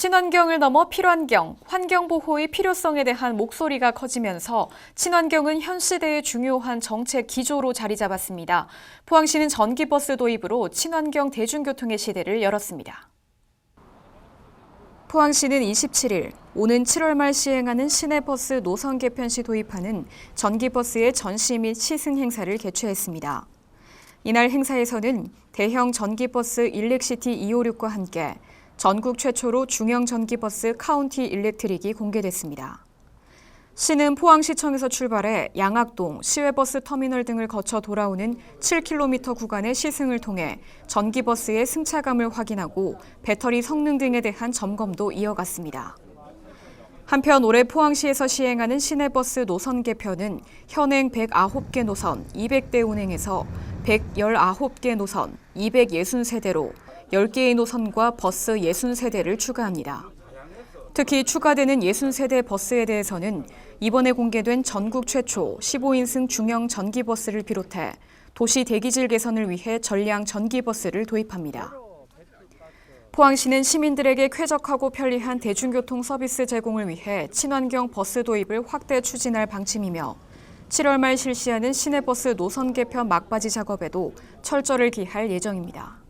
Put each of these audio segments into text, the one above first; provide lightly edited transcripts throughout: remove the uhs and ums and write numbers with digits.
친환경을 넘어 필환경, 환경보호의 필요성에 대한 목소리가 커지면서 친환경은 현 시대의 중요한 정책 기조로 자리 잡았습니다. 포항시는 전기버스 도입으로 친환경 대중교통의 시대를 열었습니다. 포항시는 27일, 오는 7월 말 시행하는 시내버스 노선 개편 시 도입하는 전기버스의 전시 및 시승 행사를 개최했습니다. 이날 행사에서는 대형 전기버스 일렉시티 256과 함께 전국 최초로 중형 전기버스 카운티 일렉트릭이 공개됐습니다. 시는 포항시청에서 출발해 양학동, 시외버스 터미널 등을 거쳐 돌아오는 7km 구간의 시승을 통해 전기버스의 승차감을 확인하고 배터리 성능 등에 대한 점검도 이어갔습니다. 한편 올해 포항시에서 시행하는 시내버스 노선 개편은 현행 109개 노선 200대 운행에서 119개 노선 260세대로 10개의 노선과 버스 60세대를 추가합니다. 특히 추가되는 60세대 버스에 대해서는 이번에 공개된 전국 최초 15인승 중형 전기버스를 비롯해 도시 대기질 개선을 위해 전량 전기버스를 도입합니다. 포항시는 시민들에게 쾌적하고 편리한 대중교통 서비스 제공을 위해 친환경 버스 도입을 확대 추진할 방침이며 7월 말 실시하는 시내버스 노선 개편 막바지 작업에도 철저를 기할 예정입니다.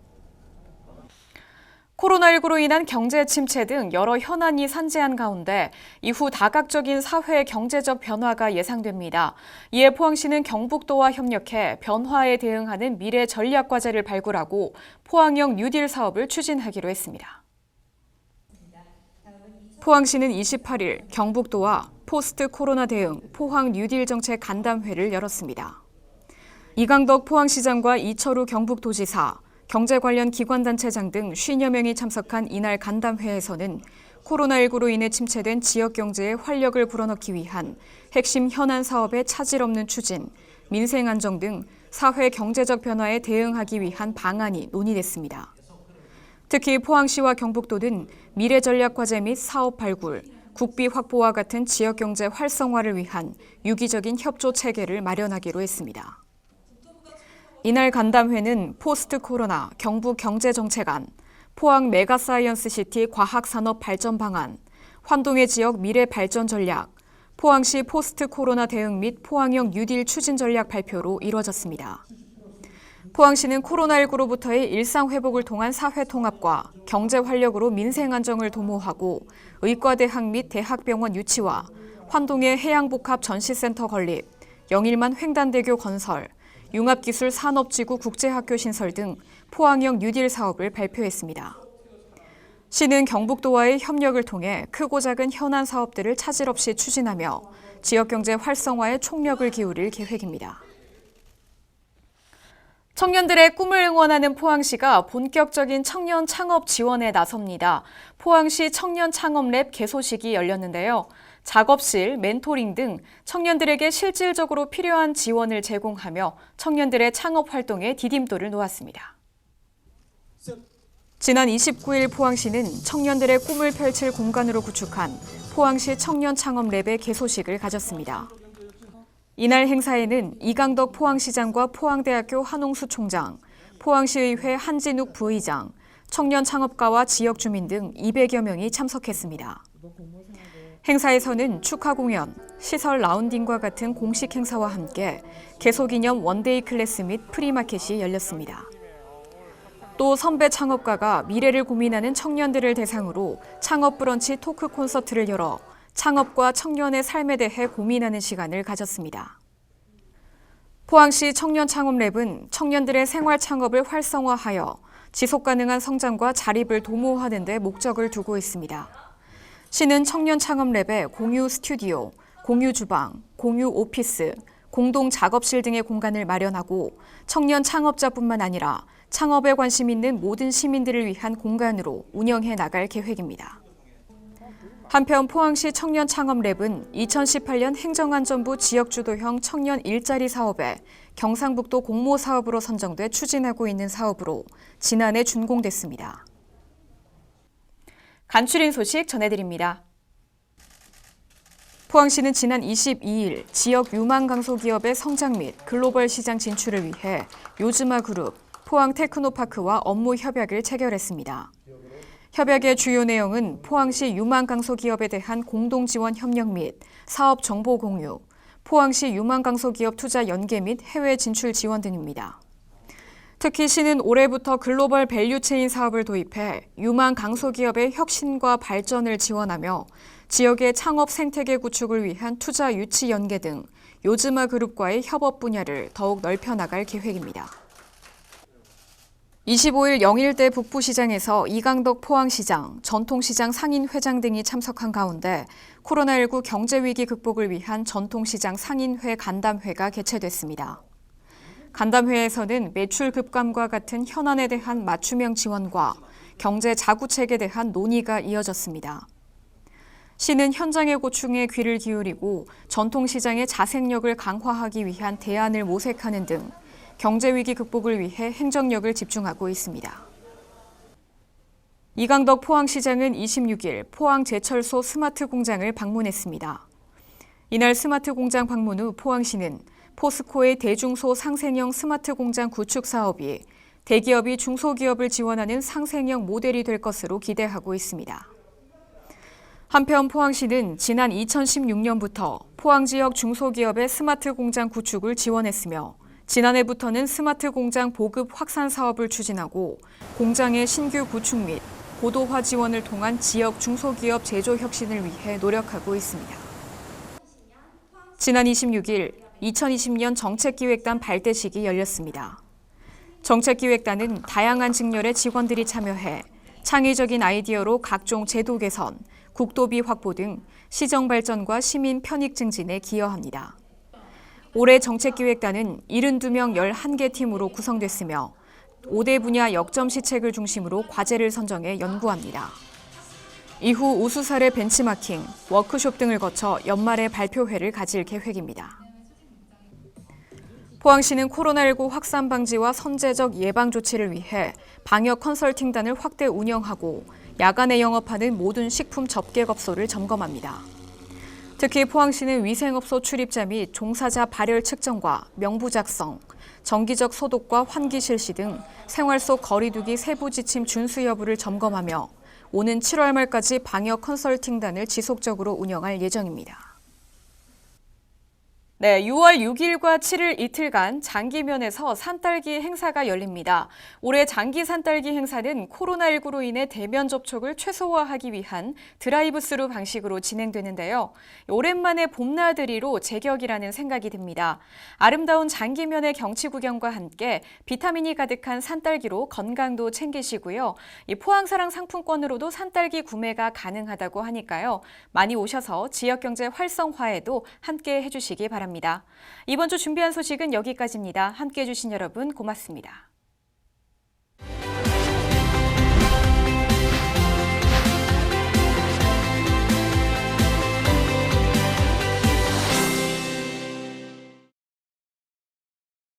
코로나19로 인한 경제 침체 등 여러 현안이 산재한 가운데 이후 다각적인 사회 경제적 변화가 예상됩니다. 이에 포항시는 경북도와 협력해 변화에 대응하는 미래 전략 과제를 발굴하고 포항형 뉴딜 사업을 추진하기로 했습니다. 포항시는 28일 경북도와 포스트 코로나 대응 포항 뉴딜 정책 간담회를 열었습니다. 이강덕 포항시장과 이철우 경북도지사, 경제 관련 기관단체장 등 50여 명이 참석한 이날 간담회에서는 코로나19로 인해 침체된 지역 경제에 활력을 불어넣기 위한 핵심 현안 사업의 차질 없는 추진, 민생 안정 등 사회 경제적 변화에 대응하기 위한 방안이 논의됐습니다. 특히 포항시와 경북도는 미래 전략 과제 및 사업 발굴, 국비 확보와 같은 지역 경제 활성화를 위한 유기적인 협조 체계를 마련하기로 했습니다. 이날 간담회는 포스트 코로나 경북 경제정책안, 포항 메가사이언스시티 과학산업 발전 방안, 환동의 지역 미래 발전 전략, 포항시 포스트 코로나 대응 및 포항형 뉴딜 추진 전략 발표로 이뤄졌습니다. 포항시는 코로나19로부터의 일상 회복을 통한 사회 통합과 경제 활력으로 민생 안정을 도모하고 의과대학 및 대학병원 유치와 환동의 해양복합 전시센터 건립, 영일만 횡단대교 건설, 융합기술 산업지구 국제학교 신설 등 포항형 뉴딜 사업을 발표했습니다. 시는 경북도와의 협력을 통해 크고 작은 현안 사업들을 차질 없이 추진하며 지역경제 활성화에 총력을 기울일 계획입니다. 청년들의 꿈을 응원하는 포항시가 본격적인 청년 창업 지원에 나섭니다. 포항시 청년 창업랩 개소식이 열렸는데요. 작업실, 멘토링 등 청년들에게 실질적으로 필요한 지원을 제공하며 청년들의 창업 활동에 디딤돌을 놓았습니다. 지난 29일 포항시는 청년들의 꿈을 펼칠 공간으로 구축한 포항시 청년 창업랩의 개소식을 가졌습니다. 이날 행사에는 이강덕 포항시장과 포항대학교 한홍수 총장, 포항시의회 한진욱 부의장, 청년 창업가와 지역 주민 등 200여 명이 참석했습니다. 행사에서는 축하 공연, 시설 라운딩과 같은 공식 행사와 함께 개소기념 원데이 클래스 및 프리마켓이 열렸습니다. 또 선배 창업가가 미래를 고민하는 청년들을 대상으로 창업 브런치 토크 콘서트를 열어 창업과 청년의 삶에 대해 고민하는 시간을 가졌습니다. 포항시 청년 창업랩은 청년들의 생활 창업을 활성화하여 지속가능한 성장과 자립을 도모하는 데 목적을 두고 있습니다. 시는 청년 창업랩에 공유 스튜디오, 공유 주방, 공유 오피스, 공동 작업실 등의 공간을 마련하고 청년 창업자뿐만 아니라 창업에 관심 있는 모든 시민들을 위한 공간으로 운영해 나갈 계획입니다. 한편 포항시 청년 창업랩은 2018년 행정안전부 지역주도형 청년 일자리 사업에 경상북도 공모사업으로 선정돼 추진하고 있는 사업으로 지난해 준공됐습니다. 간추린 소식 전해드립니다. 포항시는 지난 22일 지역 유망 강소기업의 성장 및 글로벌 시장 진출을 위해 요즈마 그룹, 포항 테크노파크와 업무 협약을 체결했습니다. 협약의 주요 내용은 포항시 유망강소기업에 대한 공동지원 협력 및 사업 정보 공유, 포항시 유망강소기업 투자 연계 및 해외 진출 지원 등입니다. 특히 시는 올해부터 글로벌 밸류체인 사업을 도입해 유망강소기업의 혁신과 발전을 지원하며 지역의 창업 생태계 구축을 위한 투자 유치 연계 등 요즈마 그룹과의 협업 분야를 더욱 넓혀나갈 계획입니다. 25일 영일대 북부시장에서 이강덕 포항시장, 전통시장 상인회장 등이 참석한 가운데 코로나19 경제위기 극복을 위한 전통시장 상인회 간담회가 개최됐습니다. 간담회에서는 매출 급감과 같은 현안에 대한 맞춤형 지원과 경제 자구책에 대한 논의가 이어졌습니다. 시는 현장의 고충에 귀를 기울이고 전통시장의 자생력을 강화하기 위한 대안을 모색하는 등 경제위기 극복을 위해 행정력을 집중하고 있습니다. 이강덕 포항시장은 26일 포항제철소 스마트 공장을 방문했습니다. 이날 스마트 공장 방문 후 포항시는 포스코의 대중소 상생형 스마트 공장 구축 사업이 대기업이 중소기업을 지원하는 상생형 모델이 될 것으로 기대하고 있습니다. 한편 포항시는 지난 2016년부터 포항 지역 중소기업의 스마트 공장 구축을 지원했으며 지난해부터는 스마트 공장 보급 확산 사업을 추진하고 공장의 신규 구축 및 고도화 지원을 통한 지역 중소기업 제조 혁신을 위해 노력하고 있습니다. 지난 26일 2020년 정책기획단 발대식이 열렸습니다. 정책기획단은 다양한 직렬의 직원들이 참여해 창의적인 아이디어로 각종 제도 개선, 국도비 확보 등 시정 발전과 시민 편익 증진에 기여합니다. 올해 정책기획단은 72명 11개 팀으로 구성됐으며 5대 분야 역점 시책을 중심으로 과제를 선정해 연구합니다. 이후 우수 사례 벤치마킹, 워크숍 등을 거쳐 연말에 발표회를 가질 계획입니다. 포항시는 코로나19 확산 방지와 선제적 예방 조치를 위해 방역 컨설팅단을 확대 운영하고 야간에 영업하는 모든 식품 접객업소를 점검합니다. 특히 포항시는 위생업소 출입자 및 종사자 발열 측정과 명부 작성, 정기적 소독과 환기 실시 등 생활 속 거리 두기 세부 지침 준수 여부를 점검하며 오는 7월 말까지 방역 컨설팅단을 지속적으로 운영할 예정입니다. 네, 6월 6일과 7일 이틀간 장기면에서 산딸기 행사가 열립니다. 올해 장기 산딸기 행사는 코로나19로 인해 대면 접촉을 최소화하기 위한 드라이브스루 방식으로 진행되는데요. 오랜만에 봄나들이로 제격이라는 생각이 듭니다. 아름다운 장기면의 경치 구경과 함께 비타민이 가득한 산딸기로 건강도 챙기시고요. 이 포항사랑 상품권으로도 산딸기 구매가 가능하다고 하니까요. 많이 오셔서 지역경제 활성화에도 함께 해주시기 바랍니다. 이번 주 준비한 소식은 여기까지입니다. 함께해 주신 여러분 고맙습니다.